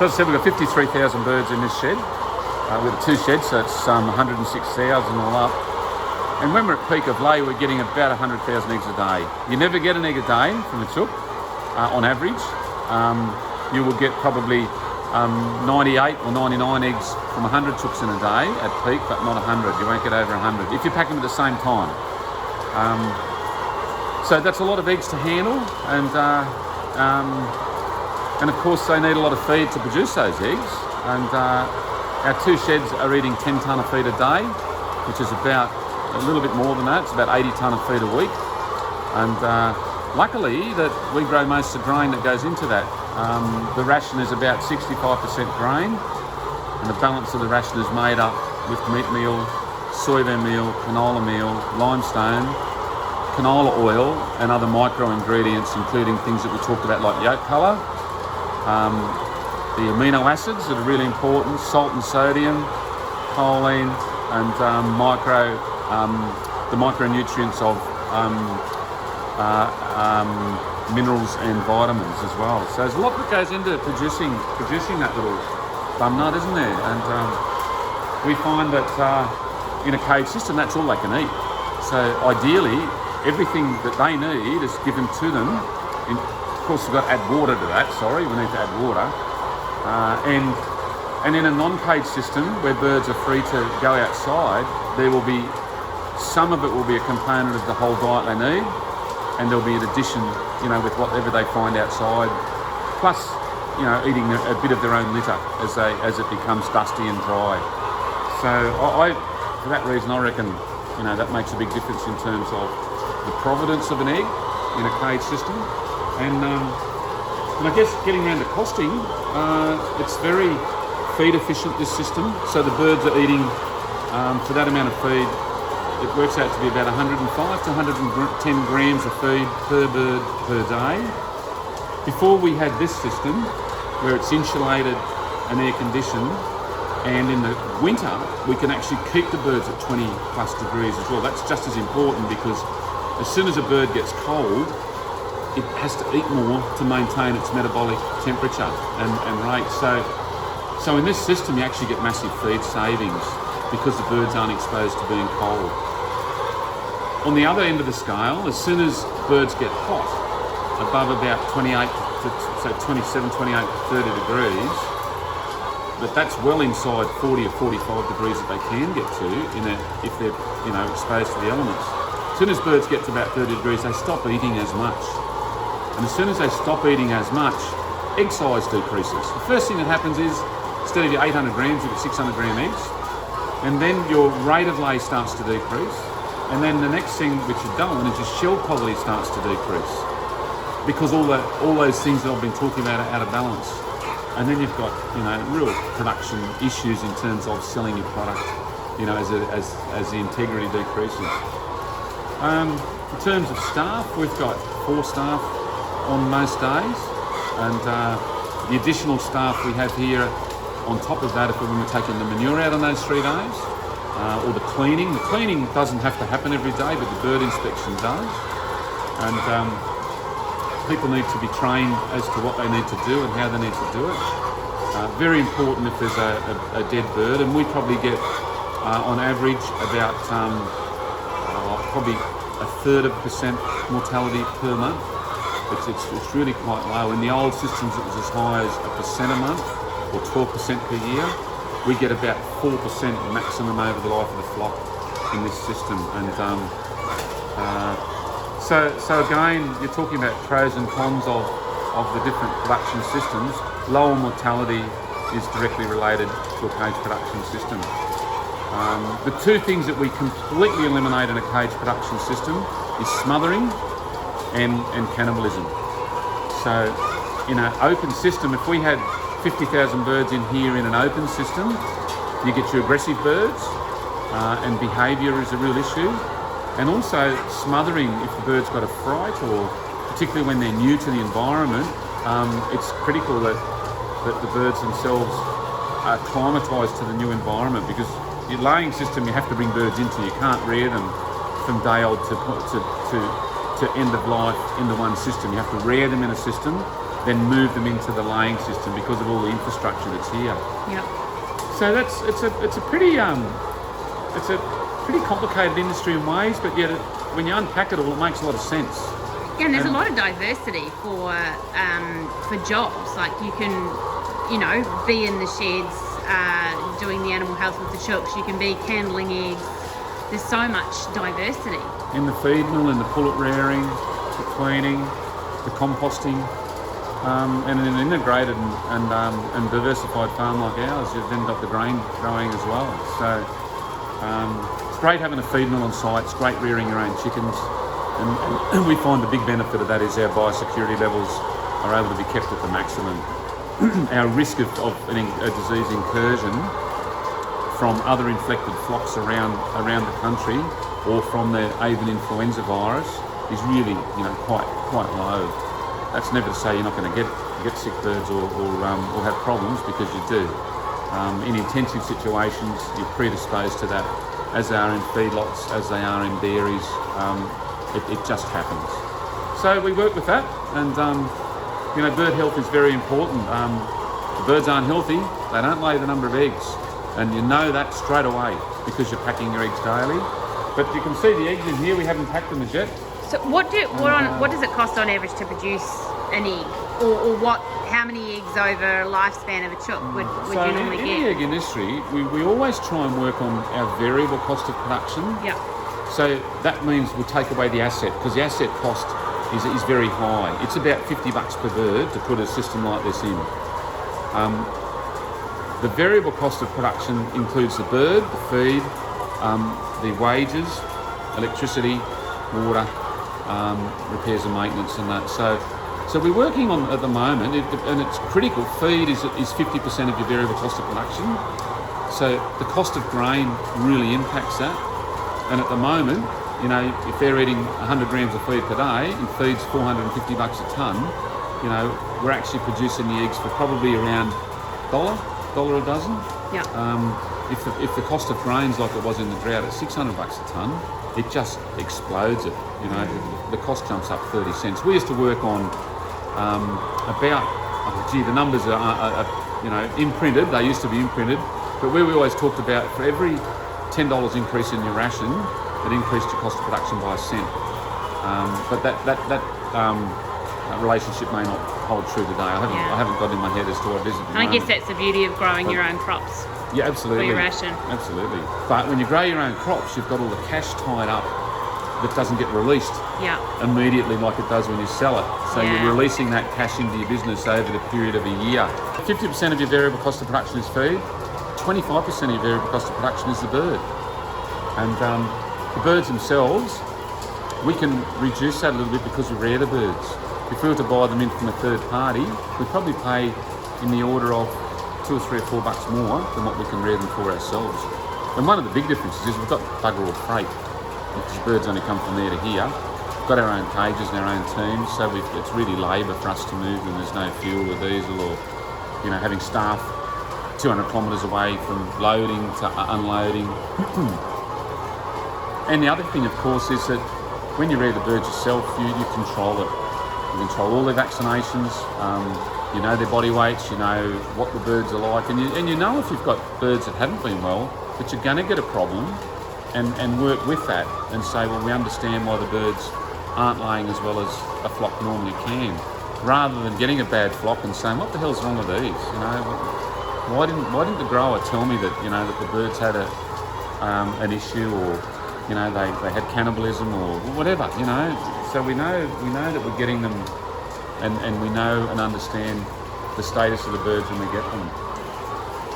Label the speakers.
Speaker 1: So as I said, we've got 53,000 birds in this shed. We've got 2 sheds, so it's 106,000 all up. And when we're at peak of lay, we're getting about 100,000 eggs a day. You never get an egg a day from a chook, on average. You will get probably 98 or 99 eggs from 100 chooks in a day at peak, but not 100. You won't get over 100 if you pack them at the same time. So that's a lot of eggs to handle, and of course they need a lot of feed to produce those eggs. And our 2 sheds are eating 10 tonne of feed a day, which is about a little bit more than that. It's about 80 tonne of feed a week. And luckily that we grow most of the grain that goes into that. The ration is about 65% grain, and the balance of the ration is made up with meat meal, soybean meal, canola meal, limestone, canola oil, and other micro ingredients, including things that we talked about like yolk colour, the amino acids that are really important, salt and sodium, choline, and the micronutrients of minerals and vitamins as well. So there's a lot that goes into producing that little bum nut, isn't there? And we find that in a cage system, that's all they can eat. So ideally, everything that they need is given to them. Of course, we've got to add water to that. Sorry, we need to add water. And in a non-cage system where birds are free to go outside, there will be some of it will be a component of the whole diet they need, and there'll be an addition, with whatever they find outside, plus, eating a bit of their own litter as it becomes dusty and dry. So for that reason, I reckon, that makes a big difference in terms of the provenance of an egg in a cage system. And I guess getting around to costing, it's very feed efficient, this system. So the birds are eating, for that amount of feed, it works out to be about 105 to 110 grams of feed per bird per day. Before we had this system, where it's insulated and air conditioned, and in the winter we can actually keep the birds at 20 plus degrees as well. That's just as important, because as soon as a bird gets cold, it has to eat more to maintain its metabolic temperature and rate. So in this system you actually get massive feed savings because the birds aren't exposed to being cold. On the other end of the scale, as soon as birds get hot, above about 27, 28, 30 degrees, but that's well inside 40 or 45 degrees that they can get to if they're exposed to the elements. As soon as birds get to about 30 degrees, they stop eating as much. And as soon as they stop eating as much, egg size decreases. The first thing that happens is, instead of your 800 grams, you get 600 gram eggs. And then your rate of lay starts to decrease. And then the next thing which you don't want is your shell quality starts to decrease, because all those things that I've been talking about are out of balance. And then you've got real production issues in terms of selling your product, as the integrity decreases. In terms of staff, we've got 4 staff on most days, and the additional staff we have here on top of that, if we're taking the manure out on those 3 days, or the cleaning. The cleaning doesn't have to happen every day, but the bird inspection does. And people need to be trained as to what they need to do and how they need to do it. Very important if there's a dead bird, and we probably get, on average, about probably 1/3% mortality per month. It's really quite low. In the old systems, it was as high as 1% a month, or 12% per year. We get about 4% maximum over the life of the flock in this system. And so again, you're talking about pros and cons of the different production systems. Lower mortality is directly related to a cage production system. The 2 things that we completely eliminate in a cage production system is smothering and cannibalism. So in an open system, if we had 50,000 birds in here in an open system, you get your aggressive birds, and behaviour is a real issue. And also smothering, if the bird's got a fright, or particularly when they're new to the environment, it's critical that the birds themselves are acclimatised to the new environment, because your laying system you have to bring birds into. You can't rear them from day old to end of life into one system. You have to rear them in a system, then move them into the laying system because of all the infrastructure that's here.
Speaker 2: Yeah.
Speaker 1: So it's a pretty complicated industry in ways, but yet when you unpack it all, it makes a lot of sense.
Speaker 2: Yeah, and there's a lot of diversity for jobs. Like you can, be in the sheds doing the animal health with the chooks. You can be handling eggs. There's so much diversity.
Speaker 1: In the feed mill, in the pullet rearing, the cleaning, the composting, and in an integrated and diversified farm like ours, you've then got the grain growing as well. So it's great having a feed mill on site. It's great rearing your own chickens, and we find the big benefit of that is our biosecurity levels are able to be kept at the maximum. Our risk of a disease incursion from other infected flocks around the country, or from the avian influenza virus, is really quite low. That's never to say you're not going to get sick birds or have problems, because you do. In intensive situations, you're predisposed to that, as they are in feedlots, as they are in dairies. It just happens. So we work with that, and bird health is very important. The birds aren't healthy, they don't lay the number of eggs, and you know that straight away because you're packing your eggs daily. But you can see the eggs in here, we haven't packed them as yet.
Speaker 2: So what does it cost on average to produce an egg, or how many eggs over a lifespan of a chook would you normally get?
Speaker 1: In the egg industry, we always try and work on our variable cost of production.
Speaker 2: Yeah.
Speaker 1: So that means we'll take away the asset, because the asset cost is very high. It's about $50 per bird to put a system like this in. The variable cost of production includes the bird, the feed, the wages, electricity, water, repairs and maintenance, and that. So we're working on at the moment, and it's critical. Feed is 50% of your variable cost of production. So the cost of grain really impacts that. And at the moment, if they're eating 100 grams of feed per day and feed's $450 a tonne, we're actually producing the eggs for probably around $1 a dozen.
Speaker 2: Yeah.
Speaker 1: If the cost of grain's like it was in the drought at $600 a tonne, it just explodes it. The cost jumps up 30 cents. We used to work on the numbers are imprinted. They used to be imprinted, but we always talked about for every $10 increase in your ration, it increased your cost of production by a cent. But that relationship may not hold true today. I haven't got in my head as to what it is at the moment.
Speaker 2: I guess that's the beauty of growing your own crops.
Speaker 1: Yeah, absolutely.
Speaker 2: For your ration.
Speaker 1: Absolutely. But when you grow your own crops, you've got all the cash tied up that doesn't get released immediately like it does when you sell it. So you're releasing that cash into your business over the period of a year. 50% of your variable cost of production is feed. 25% of your variable cost of production is the bird. And the birds themselves, we can reduce that a little bit because we rear the birds. If we were to buy them in from a third party, we'd probably pay in the order of $2 or $3 or $4 more than what we can rear them for ourselves. And one of the big differences is we've got bugger all freight, because birds only come from there to here. We've got our own cages and our own teams, so it's really labour for us to move them. There's no fuel or diesel or having staff 200 kilometres away from loading to unloading. And the other thing, of course, is that when you rear the birds yourself, you control it. You control all their vaccinations, you know their body weights, you know what the birds are like, and you know if you've got birds that haven't been well, that you're going to get a problem, and work with that and say, well, we understand why the birds aren't laying as well as a flock normally can, rather than getting a bad flock and saying, what the hell's wrong with these? Why didn't the grower tell me that that the birds had an issue, or they had cannibalism or whatever, So we know that we're getting them, and we know and understand the status of the birds when we get them.